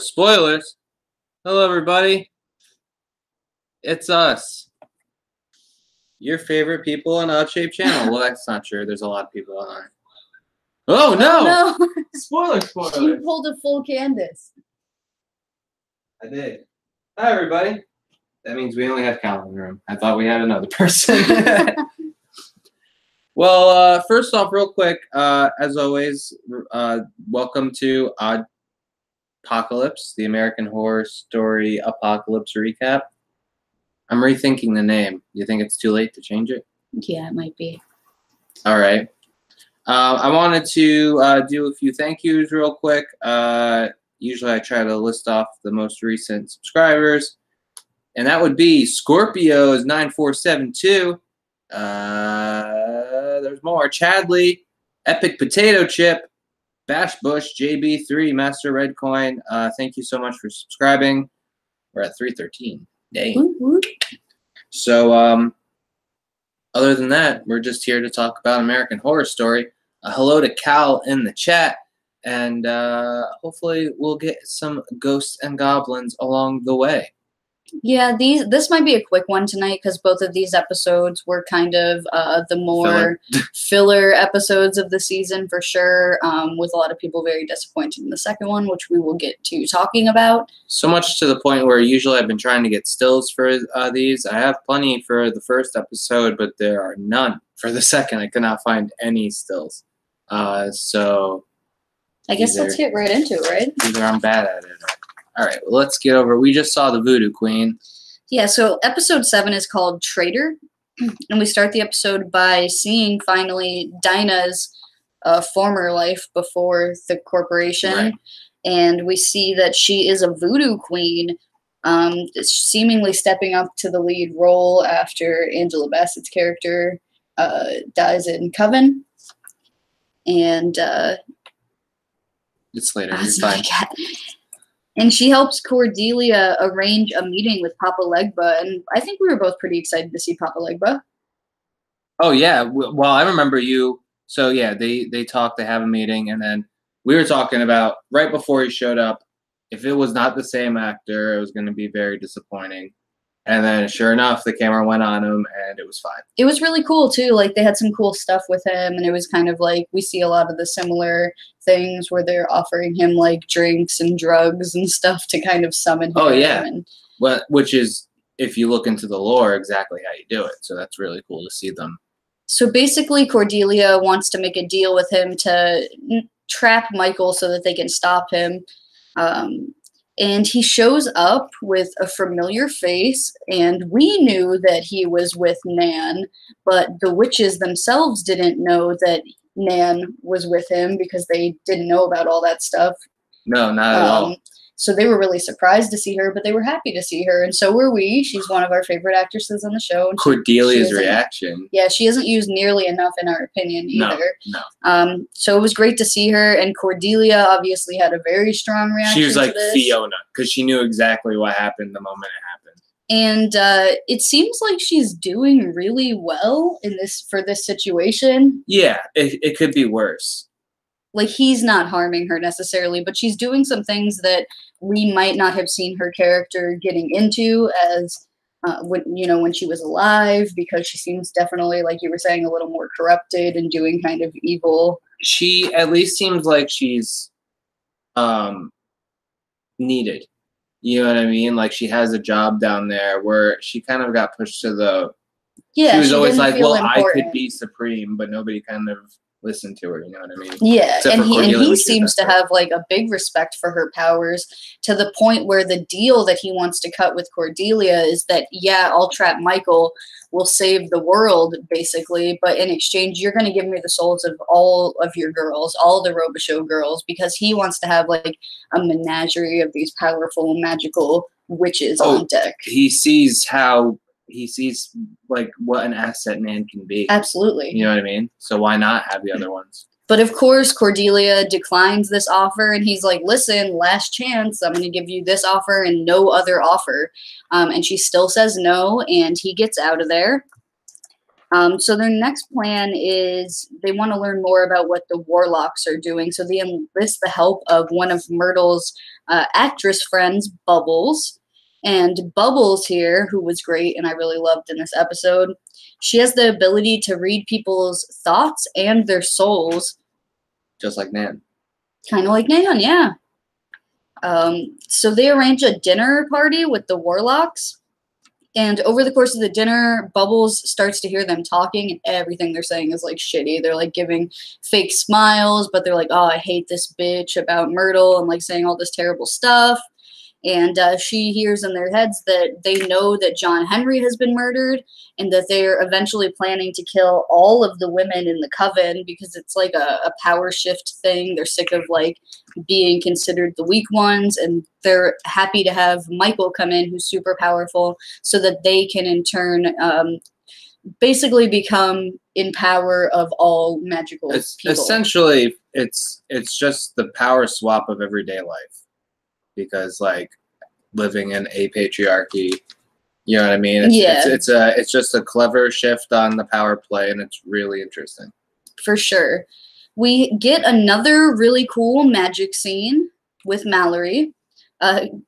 spoilers. Hello, everybody. It's us. Your favorite people on Odd-Shaped Channel. Well, that's not true. There's a lot of people on there. Oh, no! No. Spoiler. You pulled a full Candace. I did. Hi, everybody. That means we only have Cal in the room. I thought we had another person. Well, first off, real quick, as always, welcome to Odd-Pocalypse, the American Horror Story Apocalypse recap. I'm rethinking the name. You think it's too late to change it? Yeah, it might be. All right. I wanted to do a few thank yous real quick. Usually I try to list off the most recent subscribers. And that would be Scorpio's 9472. There's more. Chadley, Epic Potato Chip, Bash Bush, JB3, Master Red Coin. Thank you so much for subscribing. We're at 313. Dang. So, other than that, we're just here to talk about American Horror Story. Hello to Cal in the chat. And hopefully we'll get some ghosts and goblins along the way. Yeah, this might be a quick one tonight because both of these episodes were kind of the more filler episodes of the season for sure, with a lot of people very disappointed in the second one, which we will get to talking about. So much to the point where usually I've been trying to get stills for these. I have plenty for the first episode, but there are none for the second. I could not find any stills. So I guess let's get right into it, right? Either I'm bad at it or... All right, well, let's get over. We just saw the Voodoo Queen. Yeah, so episode 7 is called Traitor, and we start the episode by seeing finally Dinah's former life before the corporation, Right. And we see that she is a voodoo queen, seemingly stepping up to the lead role after Angela Bassett's character dies in Coven, and it's later. You're fine. And she helps Cordelia arrange a meeting with Papa Legba, and I think we were both pretty excited to see Papa Legba. Oh, yeah. Well, I remember you. So, yeah, they talked, they have a meeting, and then we were talking about, right before he showed up, if it was not the same actor, it was going to be very disappointing. And then, sure enough, the camera went on him, and it was fine. It was really cool, too. Like, they had some cool stuff with him, and it was kind of like, we see a lot of the similar things where they're offering him, like, drinks and drugs and stuff to kind of summon him. Oh, yeah. Well, which is, if you look into the lore, exactly how you do it. So that's really cool to see them. So basically, Cordelia wants to make a deal with him to trap Michael so that they can stop him. And he shows up with a familiar face, and we knew that he was with Nan, but the witches themselves didn't know that Nan was with him because they didn't know about all that stuff. No, not at all. So they were really surprised to see her, but they were happy to see her, and so were we. She's one of our favorite actresses on the show. And Cordelia's reaction. Yeah, she isn't used nearly enough in our opinion either. No. So it was great to see her, and Cordelia obviously had a very strong reaction. She was like to this. Fiona, because she knew exactly what happened the moment it happened. And it seems like she's doing really well for this situation. Yeah, it could be worse. Like, he's not harming her necessarily, but she's doing some things that we might not have seen her character getting into as when she was alive, because she seems definitely, like you were saying, a little more corrupted and doing kind of evil. She at least seems like she's needed. You know what I mean? Like, she has a job down there where she kind of got pushed to the... Yeah, she was always like, well, important. I could be supreme, but nobody kind of listened to her, you know what I mean? Yeah, and he seems to have like a big respect for her powers, to the point where the deal that he wants to cut with Cordelia is that, yeah, I'll trap Michael, we'll save the world, basically, but in exchange, you're going to give me the souls of all of your girls, all the Robichaux girls, because he wants to have like a menagerie of these powerful magical witches on deck. He sees like what an asset Nan can be. Absolutely. You know what I mean? So why not have the other ones? But of course, Cordelia declines this offer, and he's like, listen, last chance, I'm going to give you this offer and no other offer. And she still says no, and he gets out of there. So their next plan is they want to learn more about what the warlocks are doing. So they enlist the help of one of Myrtle's actress friends, Bubbles. And Bubbles here, who was great and I really loved in this episode, she has the ability to read people's thoughts and their souls. Just like Nan. Kind of like Nan, yeah. So they arrange a dinner party with the warlocks. And over the course of the dinner, Bubbles starts to hear them talking, and everything they're saying is like shitty. They're like giving fake smiles, but they're like, oh, I hate this bitch about Myrtle, and like saying all this terrible stuff. And she hears in their heads that they know that John Henry has been murdered and that they're eventually planning to kill all of the women in the coven because it's like a power shift thing. They're sick of like being considered the weak ones, and they're happy to have Michael come in, who's super powerful, so that they can in turn basically become in power of all magical people. Essentially, it's just the power swap of everyday life. Because like living in a patriarchy, you know what I mean? It's just a clever shift on the power play, and it's really interesting. For sure. We get another really cool magic scene with Mallory.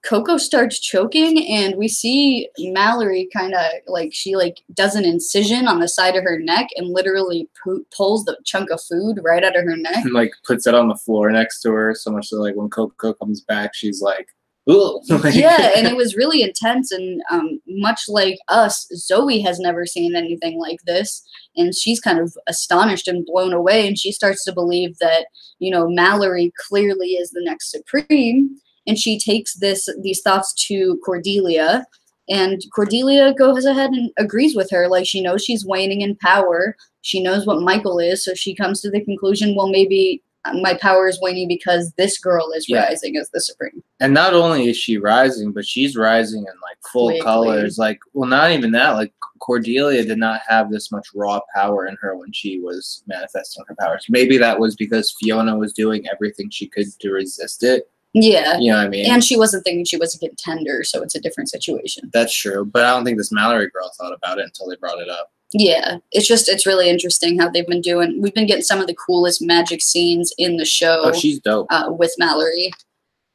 Coco starts choking, and we see Mallory kind of like she like does an incision on the side of her neck and literally pulls the chunk of food right out of her neck. And like puts it on the floor next to her, so much so like when Coco comes back, she's like, ooh. Yeah, and it was really intense, and much like us, Zoe has never seen anything like this, and she's kind of astonished and blown away, and she starts to believe that, you know, Mallory clearly is the next Supreme. And she takes these thoughts to Cordelia, and Cordelia goes ahead and agrees with her. Like, she knows she's waning in power. She knows what Michael is, so she comes to the conclusion, well, maybe my power is waning because this girl is rising as the Supreme. And not only is she rising, but she's rising in like full colors. Like, well, not even that. Like, Cordelia did not have this much raw power in her when she was manifesting her powers. Maybe that was because Fiona was doing everything she could to resist it. Yeah. You know what I mean? And she wasn't thinking she was a contender, so it's a different situation. That's true. But I don't think this Mallory girl thought about it until they brought it up. Yeah. It's really interesting how they've been doing. We've been getting some of the coolest magic scenes in the show. Oh, she's dope. With Mallory.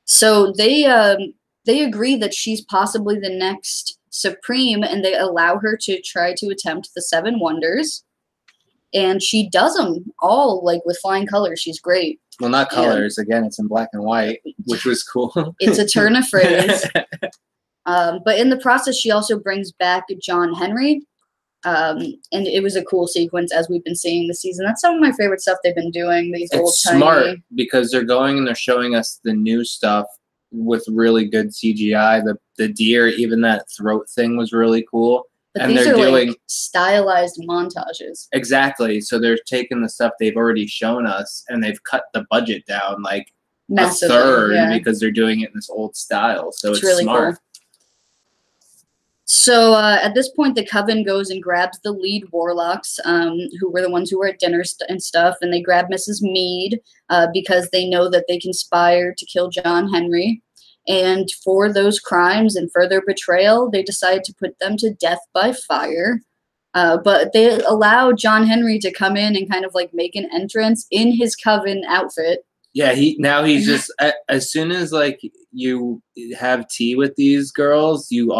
So they agree that she's possibly the next Supreme, and they allow her to try to attempt the 7 Wonders. And she does them all, like, with flying colors. She's great. Well, not colors. Again, it's in black and white, which was cool. It's a turn of phrase. But in the process, she also brings back John Henry. And it was a cool sequence, as we've been seeing this season. That's some of my favorite stuff they've been doing. These old It's smart because they're going and they're showing us the new stuff with really good CGI. The deer, even that throat thing was really cool. But and these they're are doing like stylized montages. Exactly. So they're taking the stuff they've already shown us and they've cut the budget down like massively, a third because they're doing it in this old style. So it's really smart. Cool. So at this point, the Coven goes and grabs the lead warlocks, who were the ones who were at dinner and stuff, and they grab Mrs. Meade because they know that they conspired to kill John Henry. And for those crimes and further betrayal, they decide to put them to death by fire. But they allow John Henry to come in and kind of like make an entrance in his Coven outfit. Yeah, he's just as soon as like you have tea with these girls, you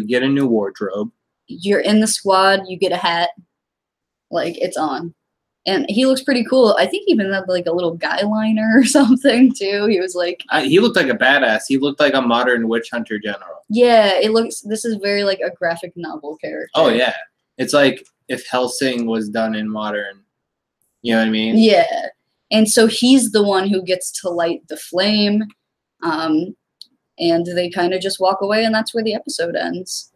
get a new wardrobe. You're in the squad. You get a hat. Like, it's on. And he looks pretty cool. I think he even had like a little guy liner or something too. He was like, he looked like a badass. He looked like a modern witch hunter general. Yeah, this is very like a graphic novel character. Oh yeah, it's like if Hellsing was done in modern. You know what I mean? Yeah, and so he's the one who gets to light the flame, and they kind of just walk away, and that's where the episode ends.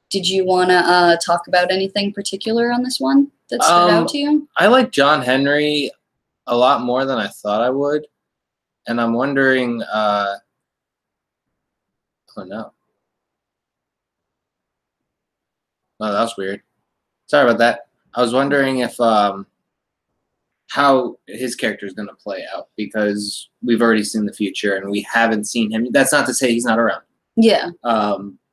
Did you want to talk about anything particular on this one that stood out to you? I like John Henry a lot more than I thought I would. And I'm wondering, oh no. Oh, that was weird. Sorry about that. I was wondering if, how his character is going to play out, because we've already seen the future and we haven't seen him. That's not to say he's not around. Yeah.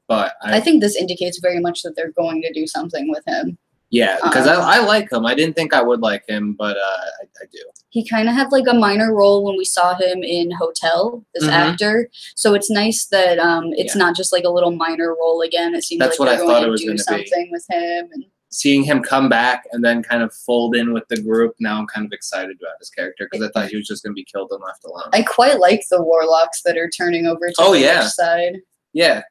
But I think this indicates very much that they're going to do something with him. Yeah, because I like him. I didn't think I would like him, but I do. He kind of had like a minor role when we saw him in Hotel, this actor. So it's nice that it's not just like a little minor role again. It seems that's like what they're I thought going it was to do something with him. And seeing him come back and then kind of fold in with the group, now I'm kind of excited about his character because I thought he was just going to be killed and left alone. I quite like the warlocks that are turning over to the witch side. Yeah.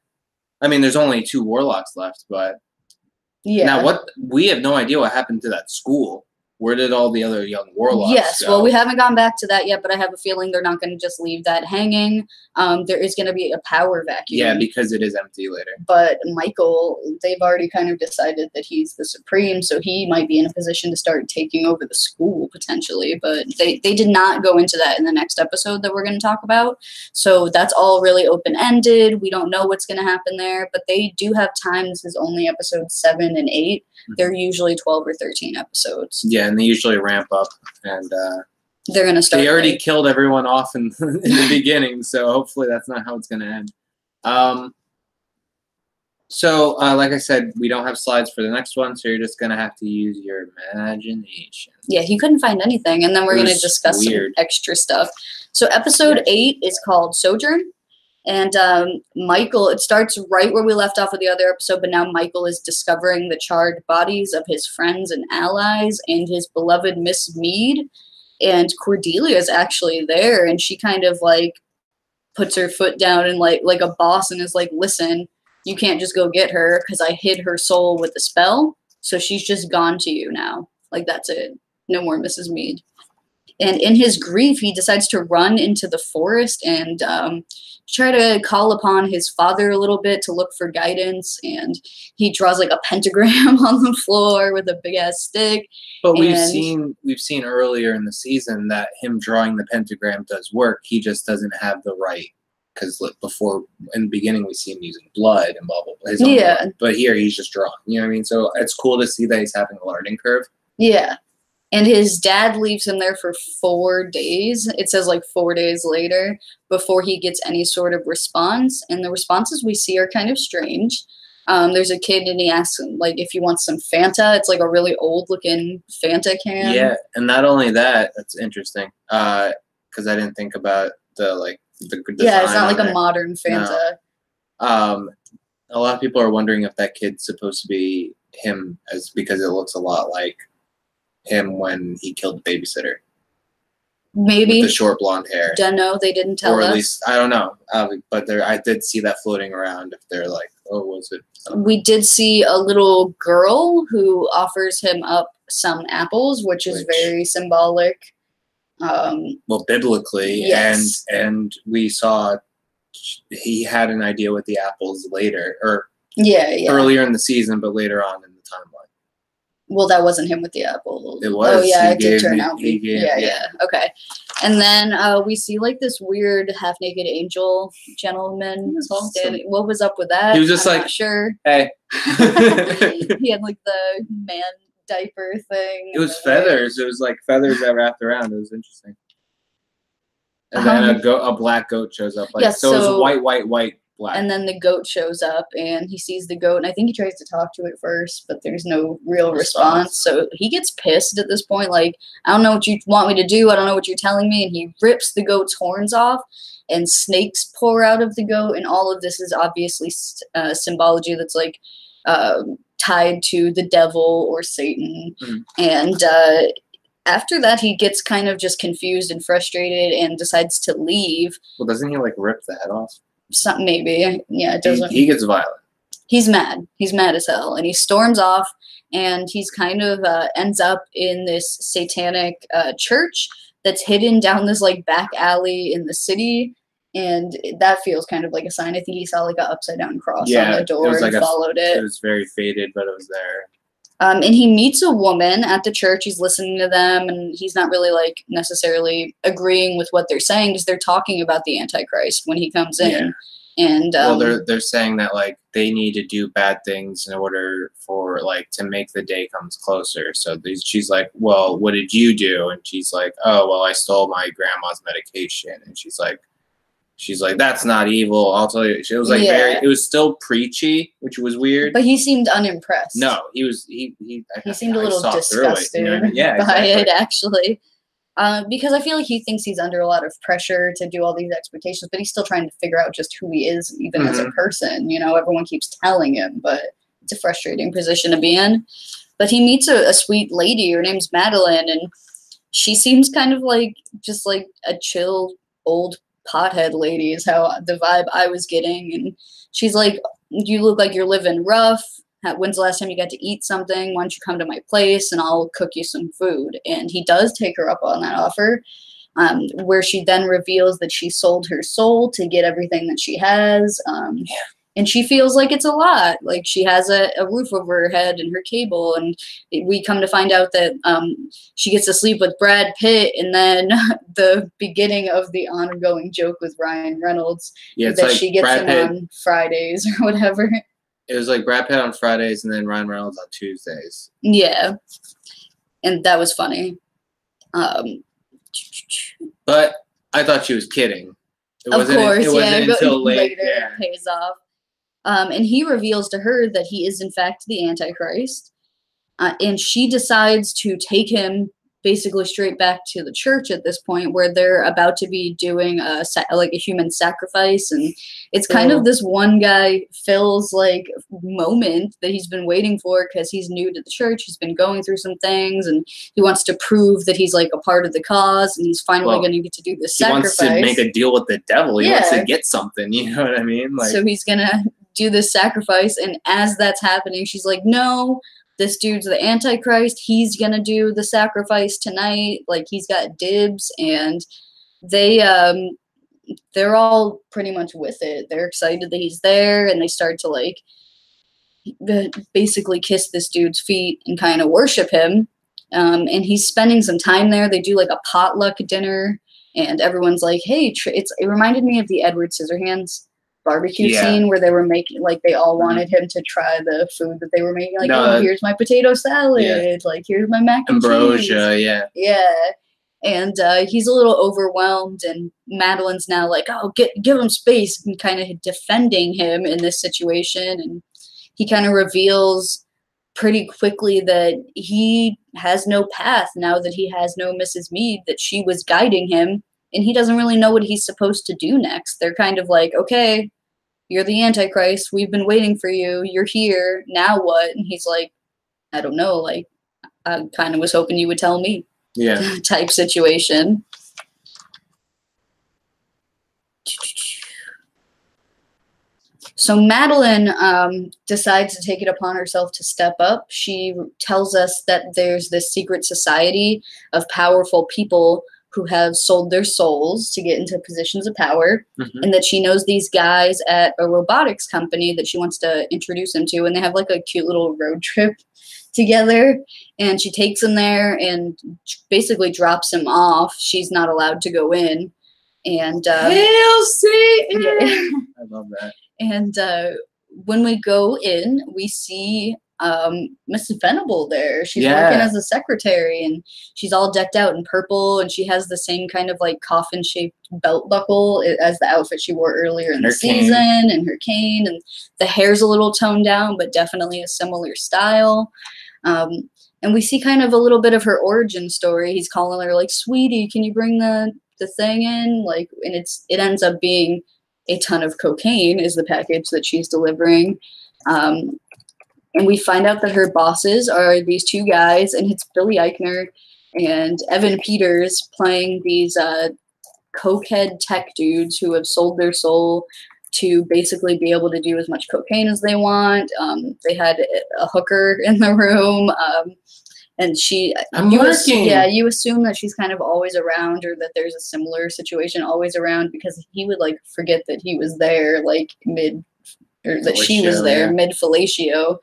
I mean, there's only 2 warlocks left, but now we have no idea what happened to that school. Where did all the other young warlocks go? Well, we haven't gone back to that yet, but I have a feeling they're not going to just leave that hanging. There is going to be a power vacuum. Yeah, because it is empty later. But Michael, they've already kind of decided that he's the Supreme, so he might be in a position to start taking over the school, potentially. But they did not go into that in the next episode that we're going to talk about. So that's all really open-ended. We don't know what's going to happen there, but they do have time. This is only episodes 7 and 8. They're usually 12 or 13 episodes. Yeah, and they usually ramp up, and they're gonna start. They already killed everyone off in the beginning, so hopefully that's not how it's gonna end. So, like I said, we don't have slides for the next one, so you're just gonna have to use your imagination. Yeah, he couldn't find anything, and then we're gonna discuss some extra stuff. So, episode 8 is called Sojourn. And Michael, it starts right where we left off with the other episode, but now Michael is discovering the charred bodies of his friends and allies and his beloved Miss Mead. And Cordelia is actually there, and she kind of like puts her foot down and like a boss and is like, listen, you can't just go get her because I hid her soul with the spell. So she's just gone to you now. Like, that's it. No more Mrs. Mead. And in his grief, he decides to run into the forest and try to call upon his father a little bit to look for guidance. And he draws like a pentagram on the floor with a big ass stick. But we've seen earlier in the season that him drawing the pentagram does work. He just doesn't have the right, because before in the beginning we see him using blood and blah blah blah. His own blood. But here he's just drawing. You know what I mean? So it's cool to see that he's having a learning curve. Yeah. And his dad leaves him there for 4 days. It says like 4 days later before he gets any sort of response. And the responses we see are kind of strange. There's a kid and he asks him like if he wants some Fanta. It's like a really old looking Fanta can. Yeah, and not only that, that's interesting. Because I didn't think about the design. Yeah, it's not like a modern Fanta. No. A lot of people are wondering if that kid's supposed to be him, because it looks a lot like him when he killed the babysitter. Maybe. With the short blonde hair. Don't know. They didn't tell us. Or at least, I don't know. But I did see that floating around. If they're like, oh, was it? We did see a little girl who offers him up some apples, which is very symbolic. Well, biblically. Yes. And we saw he had an idea with the apples later. Or earlier in the season, but later on in the timeline. Well, that wasn't him with the apple. It was. Oh, yeah, it did turn out. Yeah. Okay. And then we see like this weird half-naked angel gentleman standing. What was up with that? He was just I'm like, not sure. Hey. He had like the man diaper thing. It was feathers. It was like feathers that wrapped around. It was interesting. And then a black goat shows up. So it was white, black. And then the goat shows up, and he sees the goat, and I think he tries to talk to it first, but there's no real response. So he gets pissed at this point, like, I don't know what you want me to do. I don't know what you're telling me. And he rips the goat's horns off, and snakes pour out of the goat. And all of this is obviously symbology that's like tied to the devil or Satan. And after that, he gets kind of just confused and frustrated and decides to leave. Well, doesn't he like rip the head off? Maybe. Yeah, it doesn't. He gets violent. He's mad. He's mad as hell. And he storms off, and he's kind of ends up in this satanic church that's hidden down this like back alley in the city. And that feels kind of like a sign. I think he saw like an upside down cross on the door and followed it. It was very faded, but it was there. And he meets a woman at the church. He's listening to them, and he's not really like necessarily agreeing with what they're saying because they're talking about the Antichrist when he comes in. And well, they're saying that like they need to do bad things in order for like to make the day comes closer. So she's like, well, what did you do? And she's like, oh, well, I stole my grandma's medication. And she's like, she's like, "That's not evil. I'll tell you." It was like it was still preachy, which was weird. But he seemed unimpressed. No, he seemed a little disgusted Yeah, by it, actually. Because I feel like he thinks he's under a lot of pressure to do all these expectations, but he's still trying to figure out just who he is, even as a person. You know, everyone keeps telling him, but it's a frustrating position to be in. But he meets a sweet lady. Her name's Madeline, and she seems kind of like just like a chill old pothead lady is how the vibe I was getting. And she's like, "You look like you're living rough. When's the last time you got to eat something? Why don't you come to my place and I'll cook you some food?" And he does take her up on that offer, where she then reveals that she sold her soul to get everything that she has. And she feels like it's a lot. Like she has a roof over her head and her cable. And we come to find out that she gets to sleep with Brad Pitt. And then the beginning of the ongoing joke with Ryan Reynolds is that she gets him on Fridays or whatever. It was like Brad Pitt on Fridays and then Ryan Reynolds on Tuesdays. Yeah. And that was funny. But I thought she was kidding. It wasn't until later it pays off. And he reveals to her that he is in fact the Antichrist. And she decides to take him basically straight back to the church at this point, where they're about to be doing a human sacrifice. And it's kind of this one guy, Phil's like moment that he's been waiting for, because he's new to the church. He's been going through some things and he wants to prove that he's like a part of the cause, and he's finally going to get to do this sacrifice. He wants to make a deal with the devil. He wants to get something, you know what I mean? Like, so he's gonna do this sacrifice, and as that's happening, she's like, "No, this dude's the Antichrist. He's going to do the sacrifice tonight. Like, he's got dibs." And they're all pretty much with it. They're excited that he's there, and they start to, like, basically kiss this dude's feet and kind of worship him. And he's spending some time there. They do, like, a potluck dinner, and everyone's like, "Hey," it reminded me of the Edward Scissorhands barbecue scene where they were making, like, they all wanted him to try the food that they were making, like, "Oh, here's my potato salad, like, here's my mac and ambrosia cheese." And he's a little overwhelmed, and Madeline's now like, "Oh, give him space," and kind of defending him in this situation. And he kind of reveals pretty quickly that he has no path now that he has no Mrs. Mead, that she was guiding him, and he doesn't really know what he's supposed to do next. They're kind of like, "Okay, you're the Antichrist. We've been waiting for you. You're here. Now what?" And he's like, "I don't know. Like, I kind of was hoping you would tell me." Yeah. Type situation. So Madeline decides to take it upon herself to step up. She tells us that there's this secret society of powerful people who have sold their souls to get into positions of power, and that she knows these guys at a robotics company that she wants to introduce him to, and they have like a cute little road trip together, and she takes him there and basically drops him off. She's not allowed to go in, and Hail Satan! I love that. And when we go in, we see Miss Venable there. She's working as a secretary, and she's all decked out in purple, and she has the same kind of like coffin-shaped belt buckle as the outfit she wore earlier in the season, and her cane, and the hair's a little toned down, but definitely a similar style. And we see kind of a little bit of her origin story. He's calling her like, "Sweetie, can you bring the thing in?" Like, and it ends up being a ton of cocaine is the package that she's delivering. And we find out that her bosses are these two guys, and it's Billy Eichner and Evan Peters playing these cokehead tech dudes who have sold their soul to basically be able to do as much cocaine as they want. They had a hooker in the room. And you assume that she's kind of always around, or that there's a similar situation always around, because he would like forget that he was there like she was there mid fellatio.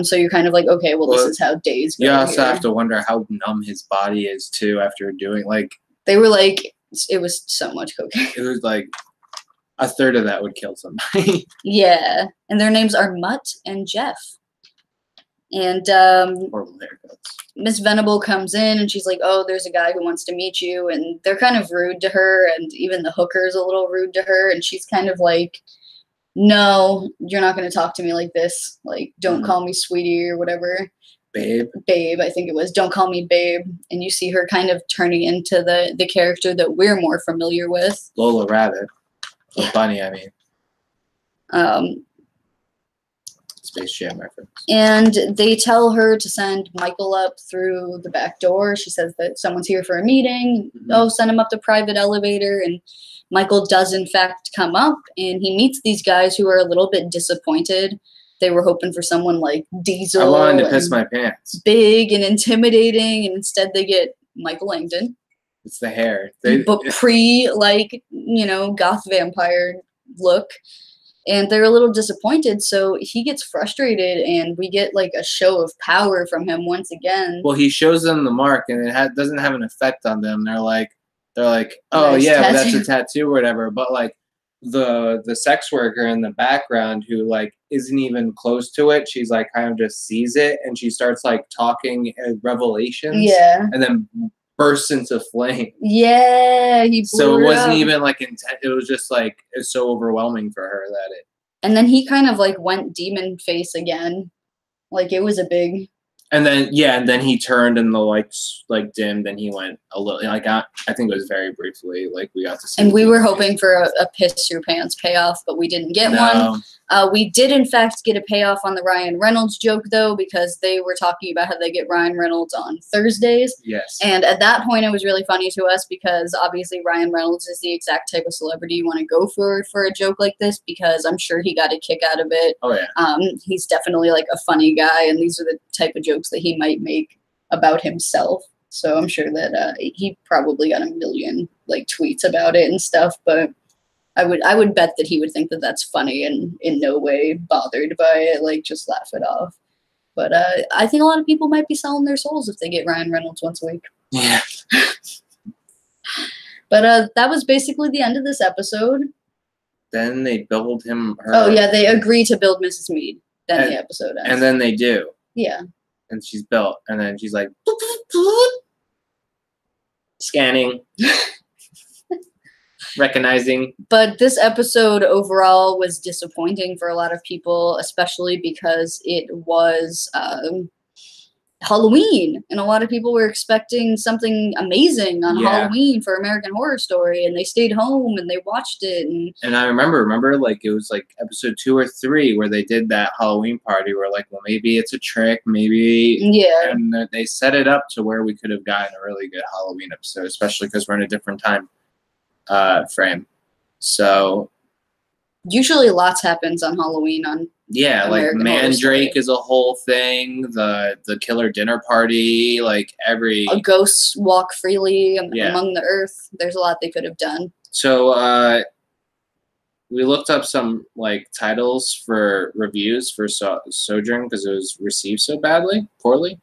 So you're kind of like, okay, well, this is how days go. You also have to wonder how numb his body is too after doing, like, they were like, it was so much cocaine. It was like a third of that would kill somebody. Yeah, and their names are Mutt and Jeff. And horrible haircuts. Miss Venable comes in and she's like, oh, there's a guy who wants to meet you. And they're kind of rude to her. And even the hooker's a little rude to her. And she's kind of like, no, you're not going to talk to me like this. Like, don't call me sweetie or whatever. Babe, I think it was. Don't call me babe. And you see her kind of turning into the character that we're more familiar with. Lola Rabbit. Or Bunny, I mean. Space Jam reference. And they tell her to send Michael up through the back door. She says that someone's here for a meeting. Oh, send him up the private elevator. And Michael does, in fact, come up. And he meets these guys who are a little bit disappointed. They were hoping for someone like Diesel. I wanted to piss my pants. Big and intimidating. And instead they get Michael Langdon. It's the hair. But like, goth vampire look. And they're a little disappointed, so he gets frustrated, and we get like a show of power from him once again. Well, he shows them the mark, and it doesn't have an effect on them. They're like, oh nice yeah, tattoo. but that's a tattoo or whatever. But like the sex worker in the background who like isn't even close to it, she's like kind of just sees it, and she starts like talking revelations. Yeah. And then bursts into flame. Yeah, he blew so it wasn't up. even like intent. It was just like it's so overwhelming for her that it. And then he kind of like went demon face again, like it was a big. And then he turned and the lights like dimmed and he went a little like I think it was very briefly like we got to see. And we were hoping for a piss your pants payoff, but we didn't get one. We did in fact get a payoff on the Ryan Reynolds joke though, because they were talking about how they get Ryan Reynolds on Thursdays. Yes. And at that point it was really funny to us because obviously Ryan Reynolds is the exact type of celebrity you want to go for a joke like this, because I'm sure he got a kick out of it. Oh yeah. He's definitely like a funny guy, and these are the type of jokes that he might make about himself. So I'm sure that he probably got a million like tweets about it and stuff, but I would bet that he would think that that's funny and in no way bothered by it, like just laugh it off. But I think a lot of people might be selling their souls if they get Ryan Reynolds once a week. Yeah. But that was basically the end of this episode. Then they billed him. Oh yeah, they agree to build Mrs. Mead. Then the episode ends. And then they do. Yeah. And she's built, and then she's like scanning. Recognizing. But this episode overall was disappointing for a lot of people, especially because it was Halloween, and a lot of people were expecting something amazing on Halloween for American Horror Story, and they stayed home and they watched it. And I remember like it was like episode 2 or 3 where they did that Halloween party where like, well, maybe it's a trick, maybe. Yeah. And they set it up to where we could have gotten a really good Halloween episode, especially because we're in a different time frame. So usually lots happens on Halloween on American like Mandrake is a whole thing, the killer dinner party, like a ghosts walk freely among the earth. There's a lot they could have done. So we looked up some like titles for reviews for Sojourn because it was received so poorly.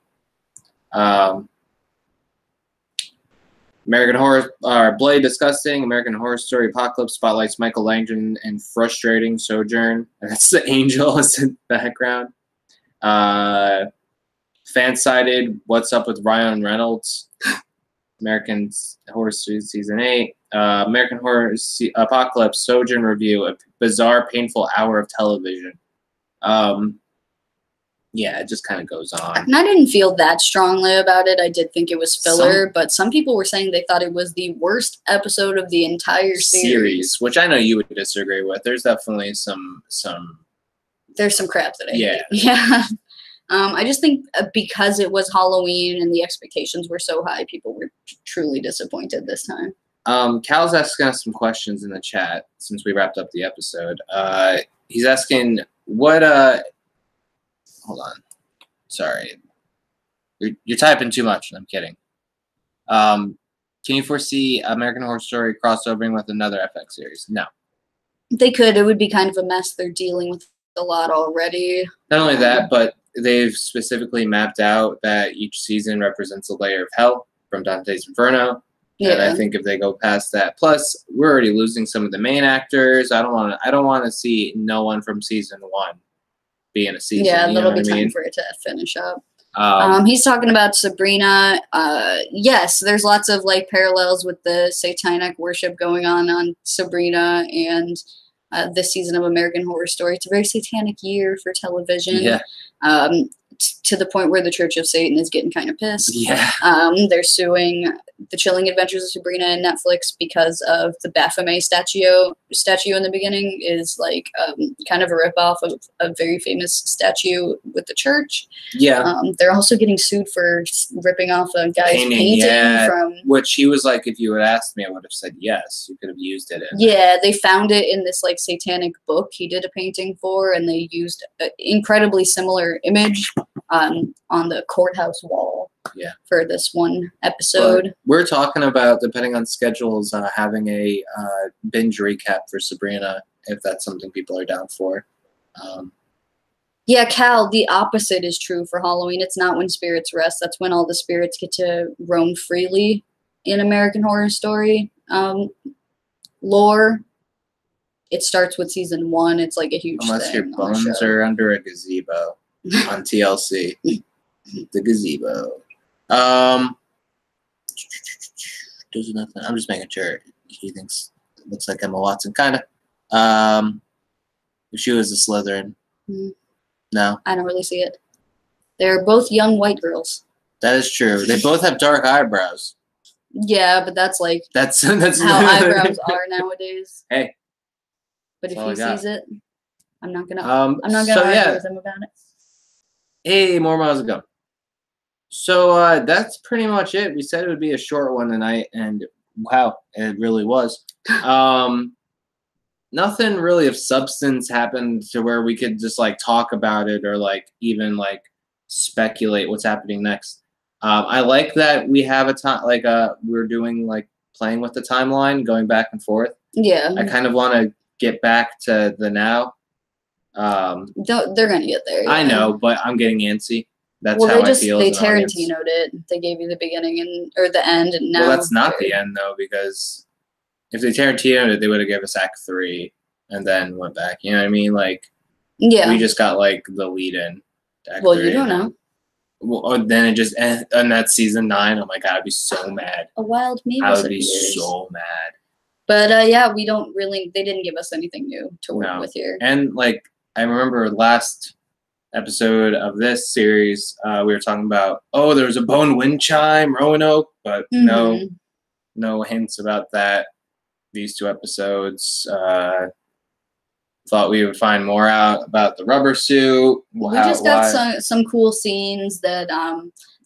American Horror, Bloody Disgusting, American Horror Story Apocalypse spotlights Michael Langdon and frustrating Sojourn. That's the angel is in the background. Fan-sided, What's Up with Ryan Reynolds. American Horror Story Season 8. American Horror Apocalypse Sojourn Review, a bizarre, painful hour of television. Yeah, it just kind of goes on. And I didn't feel that strongly about it. I did think it was filler, but some people were saying they thought it was the worst episode of the entire series. Which I know you would disagree with. There's definitely some. There's some crap that I hate. Yeah. I just think because it was Halloween and the expectations were so high, people were truly disappointed this time. Cal's asking us some questions in the chat since we wrapped up the episode. He's asking what hold on. Sorry. You're typing too much. I'm kidding. Can you foresee American Horror Story crossovering with another FX series? No. They could. It would be kind of a mess. They're dealing with a lot already. Not only that, but they've specifically mapped out that each season represents a layer of hell from Dante's Inferno. Yeah. And I think if they go past that, plus we're already losing some of the main actors. I don't want to see no one from season 1 be in a season. Yeah, that'll be time for it to finish up. He's talking about Sabrina. Yes, there's lots of like parallels with the satanic worship going on Sabrina and this season of American Horror Story. It's a very satanic year for television. Yeah. To the point where the Church of Satan is getting kind of pissed. Yeah. They're suing The Chilling Adventures of Sabrina and Netflix because of the Baphomet statue in the beginning is like kind of a ripoff of a very famous statue with the church. Yeah. They're also getting sued for ripping off a guy's painting from... Which he was like, if you had asked me, I would have said yes. You could have used it. Yeah, they found it in this like satanic book he did a painting for, and they used an incredibly similar image on the courthouse wall. Yeah. For this one episode. But we're talking about, depending on schedules, having a binge recap for Sabrina, if that's something people are down for. Yeah, Cal, the opposite is true for Halloween. It's not when spirits rest. That's when all the spirits get to roam freely in American Horror Story lore. It starts with season 1. It's like a huge Unless thing. your bones are under a gazebo on TLC. The gazebo. Does nothing. I'm just making sure he thinks it looks like Emma Watson, kind of. If she was a Slytherin. No. I don't really see it. They're both young white girls. That is true. They both have dark eyebrows. Yeah, but that's like that's how eyebrows are nowadays. Hey. But if he sees it, I'm not gonna argue with him about it. Hey, more miles ago. So that's pretty much it. We said it would be a short one tonight, and wow, it really was. Nothing really of substance happened to where we could just like talk about it or like even like speculate what's happening next. I like that we have a time like we're doing like playing with the timeline, going back and forth. Yeah. I kind of want to get back to the now. They're gonna get there. Yeah. I know, but I'm getting antsy. That's how I feel. They Tarantino'd it. They gave you the beginning or the end, and now. Well, that's not the end though, because if they Tarantino'd it, they would have given us Act 3 and then went back. You know what I mean? Like, yeah, we just got like the lead in. Well, you don't know. Well, then it just and that's season 9. Oh my god, I'd be so mad. A wild me. I would be so mad. But yeah, we don't really. They didn't give us anything new to work with here. And like, I remember last episode of this series, we were talking about, oh, there was a bone wind chime, Roanoke, but no hints about that. These 2 episodes. Thought we would find more out about the rubber suit. We just got some cool scenes that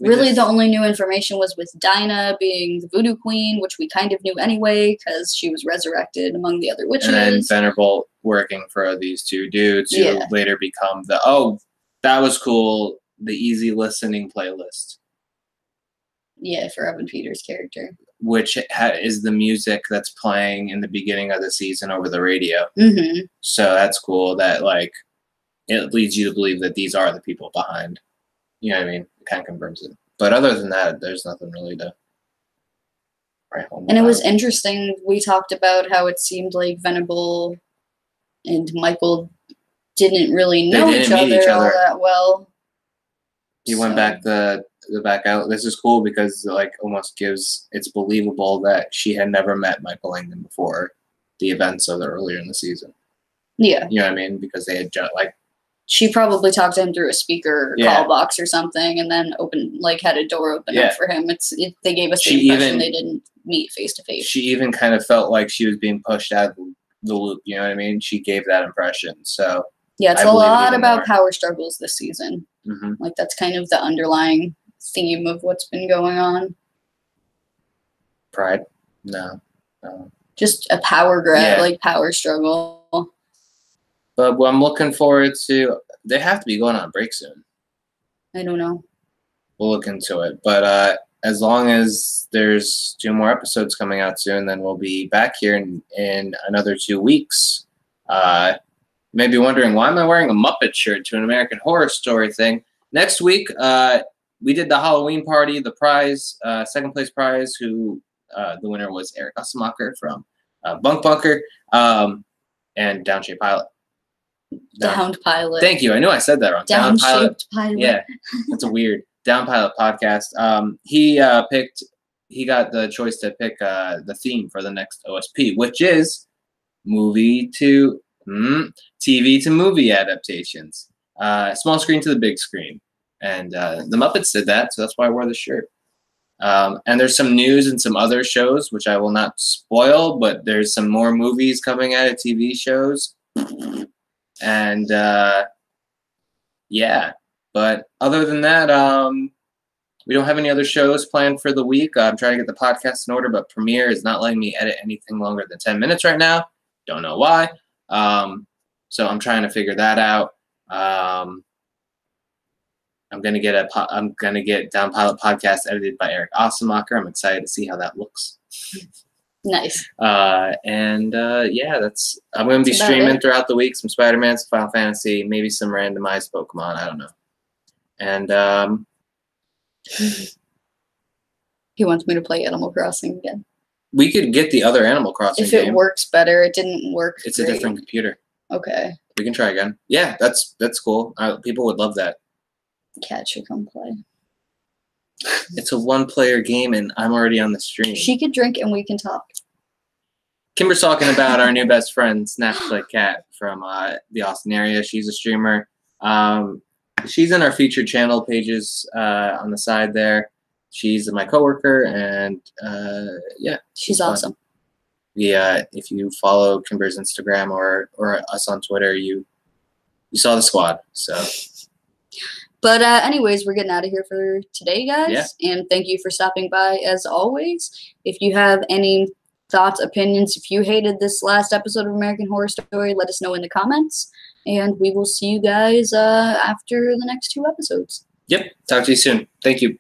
really the only new information was with Dinah being the voodoo queen, which we kind of knew anyway because she was resurrected among the other witches. And then Venerable working for these 2 dudes who later become that was cool, the easy listening playlist. Yeah, for Evan Peters' character. Which is the music that's playing in the beginning of the season over the radio. So that's cool that, like, it leads you to believe that these are the people behind. You know what I mean? It kind of confirms it. But other than that, there's nothing really to write home about. And it was interesting. We talked about how it seemed like Venable and Michael didn't really know each other all that well. He went back the back out. This is cool because like almost gives it's believable that she had never met Michael Langdon before the events of earlier in the season. Yeah. You know what I mean? Because they had just like she probably talked to him through a speaker call box or something and then had a door open up for him. They gave us the impression they didn't meet face to face. She even kind of felt like she was being pushed out of the loop, you know what I mean? She gave that impression. So yeah, it's a lot about power struggles this season. Like that's kind of the underlying theme of what's been going on. Pride? No. Just a power grab, like power struggle. But what I'm looking forward to, they have to be going on break soon. I don't know. We'll look into it. But as long as there's 2 more episodes coming out soon, then we'll be back here in another 2 weeks. You may be wondering, why am I wearing a Muppet shirt to an American Horror Story thing? Next week, we did the Halloween party, the prize, second place prize, who the winner was Eric Usselmacher from Bunk Bunker and Downshaped Pilot. Downed Pilot. Thank you. I knew I said that wrong. Down Pilot. Yeah, that's a weird. Down Pilot Podcast. He got the choice to pick the theme for the next OSP, which is TV to movie adaptations. Small screen to the big screen. And the Muppets did that, so that's why I wore the shirt. And there's some news and some other shows, which I will not spoil, but there's some more movies coming out of TV shows. And yeah, but other than that, we don't have any other shows planned for the week. I'm trying to get the podcast in order, but Premiere is not letting me edit anything longer than 10 minutes right now. Don't know why. So I'm trying to figure that out. I'm gonna get Down Pilot Podcast edited by Eric Ossemacher. I'm excited to see how that looks. Nice. Yeah, I'm gonna be streaming throughout the week some Spider-Man, some Final Fantasy, maybe some randomized Pokemon. I don't know. And he wants me to play Animal Crossing again. We could get the other Animal Crossing if it game. Works better. It didn't work. It's great. A different computer. Okay. We can try again. Yeah, that's cool. People would love that. Cat should come play. It's a one-player game, and I'm already on the stream. She could drink, and we can talk. Kimber's talking about our new best friend, Snapchat Cat from the Austin area. She's a streamer. She's in our featured channel pages on the side there. She's my coworker, and yeah, she's awesome. Yeah, if you follow Kimber's Instagram or us on Twitter, you saw the squad. So. But anyways, we're getting out of here for today, guys. Yeah. And thank you for stopping by, as always. If you have any thoughts, opinions, if you hated this last episode of American Horror Story, let us know in the comments. And we will see you guys after the next 2 episodes. Yep. Talk to you soon. Thank you.